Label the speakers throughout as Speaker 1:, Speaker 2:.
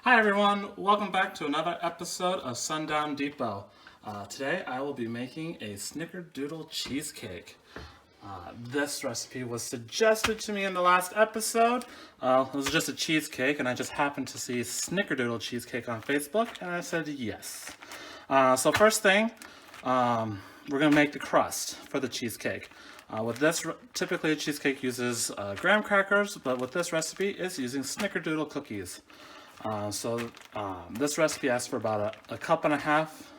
Speaker 1: Hi everyone, welcome back to another episode of Sundown Depot. Today I will be making a Snickerdoodle cheesecake. This recipe was suggested to me in the last episode. It was just a cheesecake and I just happened to see Snickerdoodle cheesecake on Facebook and I said yes. So first thing, we're going to make the crust for the cheesecake. With this, typically a cheesecake uses graham crackers, but with this recipe it's using Snickerdoodle cookies. This recipe asks for about a cup and a half,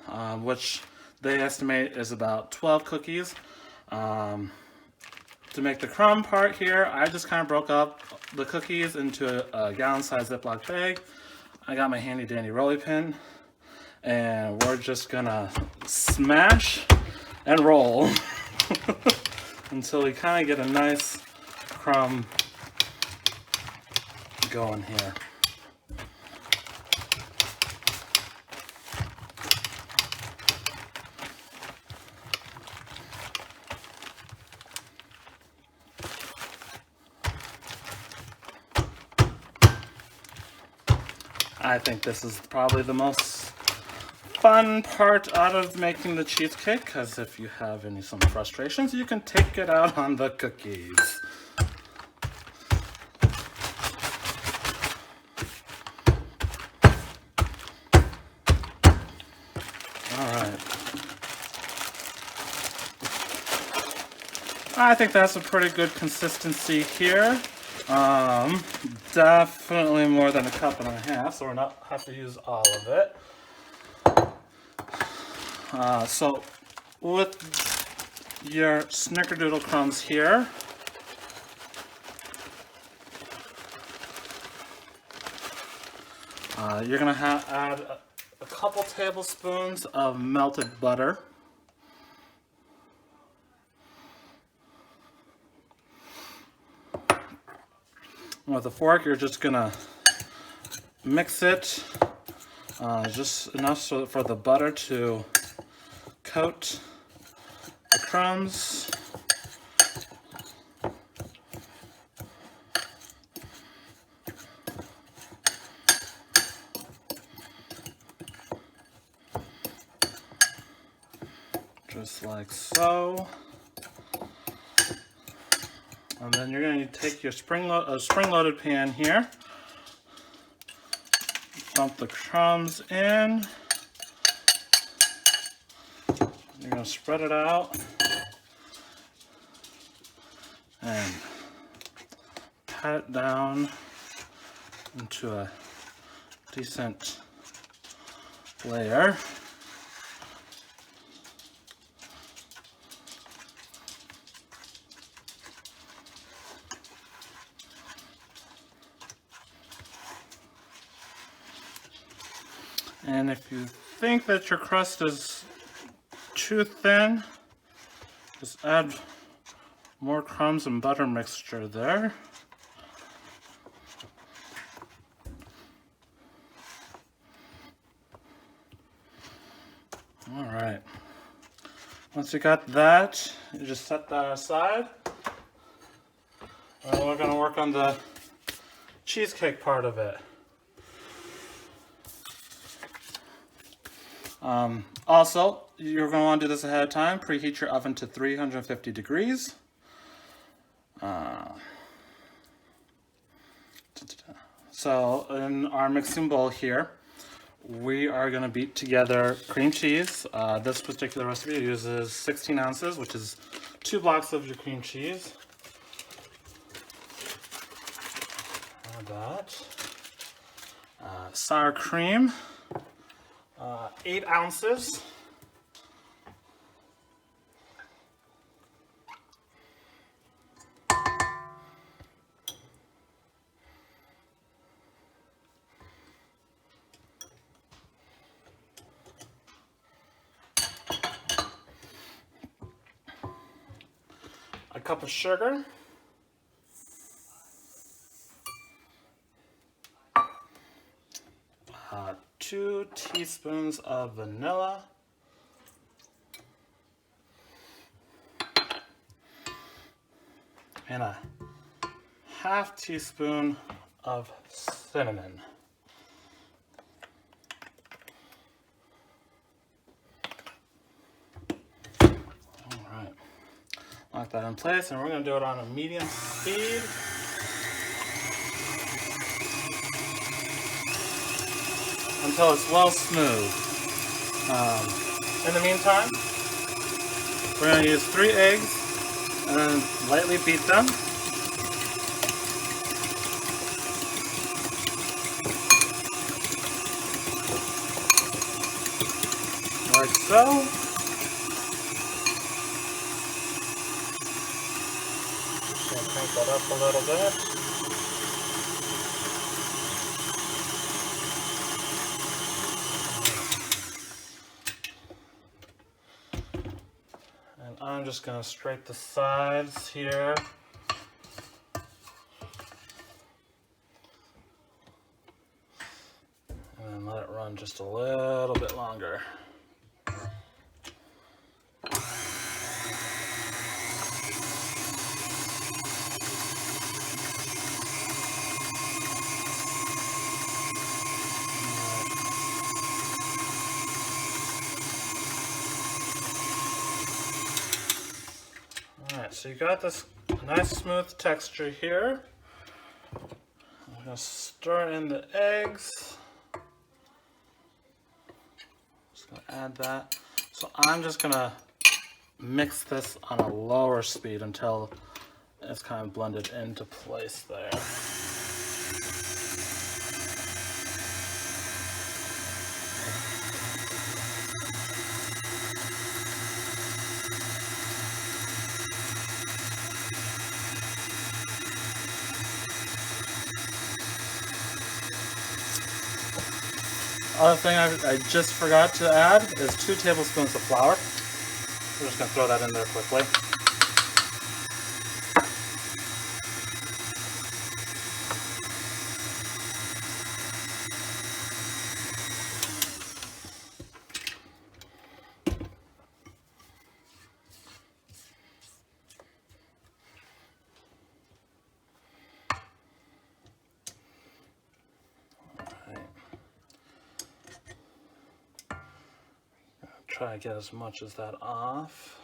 Speaker 1: which they estimate is about 12 cookies. To make the crumb part here, I just kind of broke up the cookies into a gallon-sized Ziploc bag. I got my handy-dandy rolly pin, and we're just gonna smash and roll until we kind of get a nice crumb going here. I think this is probably the most fun part out of making the cheesecake, because if you have some frustrations, you can take it out on the cookies. Alright. I think that's a pretty good consistency here. Definitely more than a cup and a half, so we're not have to use all of it. So with your Snickerdoodle crumbs here, you're gonna add a couple tablespoons of melted butter. With a fork, you're just gonna mix it just enough for the butter to coat the crumbs. Just like so. And then you're going to take your spring-loaded pan here, dump the crumbs in, you're going to spread it out, and pat it down into a decent layer. And if you think that your crust is too thin, just add more crumbs and butter mixture there. All right. Once you got that, you just set that aside. And we're going to work on the cheesecake part of it. Also, you're going to want to do this ahead of time. Preheat your oven to 350 degrees. So in our mixing bowl here, we are going to beat together cream cheese. This particular recipe uses 16 ounces, which is 2 blocks of your cream cheese. Add that. Sour cream. 8 ounces. A cup of sugar. 2 teaspoons of vanilla, and a half teaspoon of cinnamon. Got that in place, and we're going to do it on a medium speed. Until it's well smooth. In the meantime, we're going to use 3 eggs and then lightly beat them. Like so. Just going to crank that up a little bit. And I'm just going to scrape the sides here. And then let it run just a little bit longer. Alright, so you got this nice smooth texture here. I'm going to stir in the eggs. Just going to add that. So I'm just going to mix this on a lower speed until it's kind of blended into place there. Other thing I just forgot to add is 2 tablespoons of flour. We're just going to throw that in there quickly. Try to get as much as that off.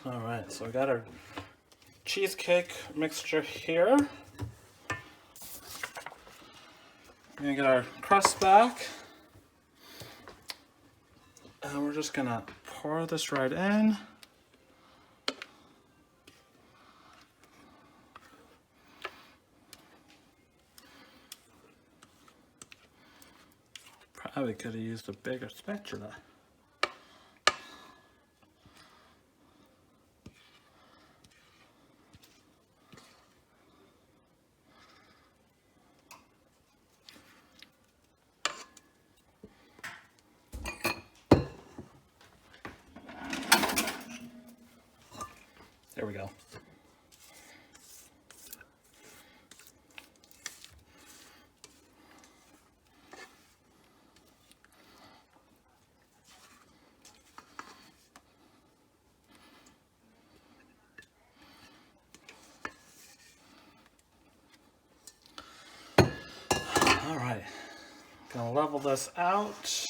Speaker 1: Alright, so we got our cheesecake mixture here. We're going to get our crust back. And we're just going to pour this right in. Probably could have used a bigger spatula. There we go. All right, gonna level this out.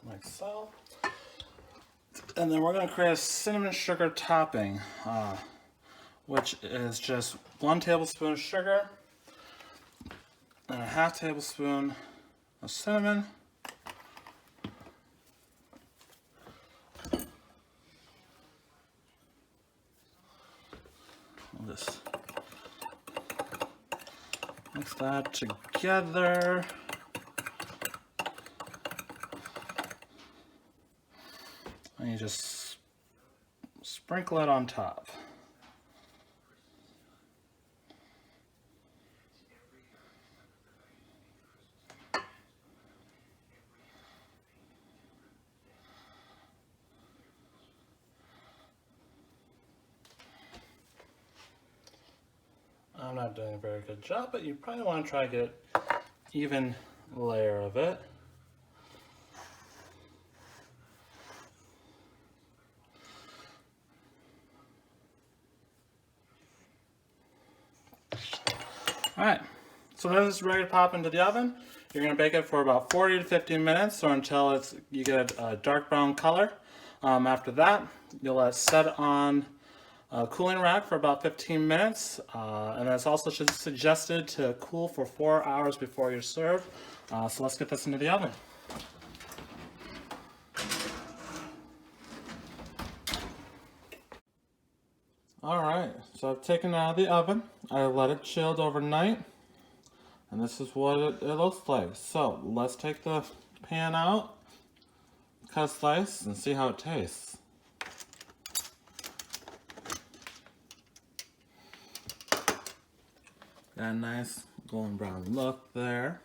Speaker 1: Like so. And then we're going to create a cinnamon sugar topping, which is just 1 tablespoon of sugar and a 1/2 tablespoon of cinnamon. We'll just mix that together. And you just sprinkle it on top. I'm not doing a very good job, but you probably want to try to get an even layer of it. Alright, so this is ready to pop into the oven. You're going to bake it for about 40 to 50 minutes or until you get a dark brown color. After that, you'll let it set on a cooling rack for about 15 minutes. And it's also suggested to cool for 4 hours before you serve. So let's get this into the oven. Alright, so I've taken it out of the oven. I let it chilled overnight. And this is what it looks like. So let's take the pan out, cut a slice, and see how it tastes. Got a nice golden brown look there.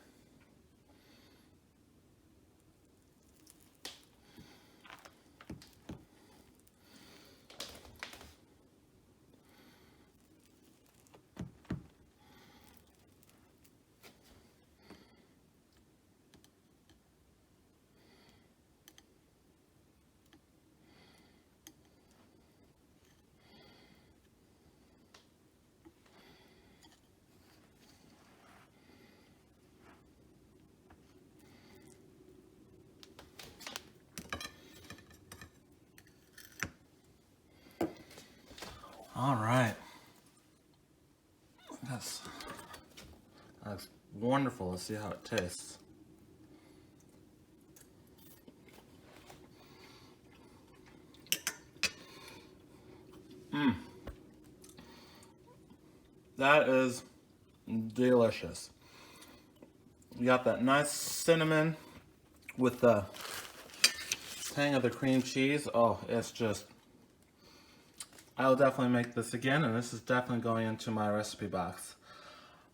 Speaker 1: All right. That's wonderful. Let's see how it tastes. That is delicious. You got that nice cinnamon with the tang of the cream cheese. Oh, it's just... I will definitely make this again, and this is definitely going into my recipe box.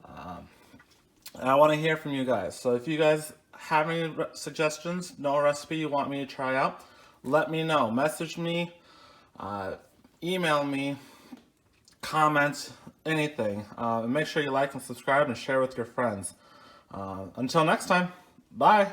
Speaker 1: I want to hear from you guys. So if you guys have any suggestions, know a recipe you want me to try out, let me know. Message me, email me, comment, anything. And make sure you like and subscribe and share with your friends. Until next time, bye.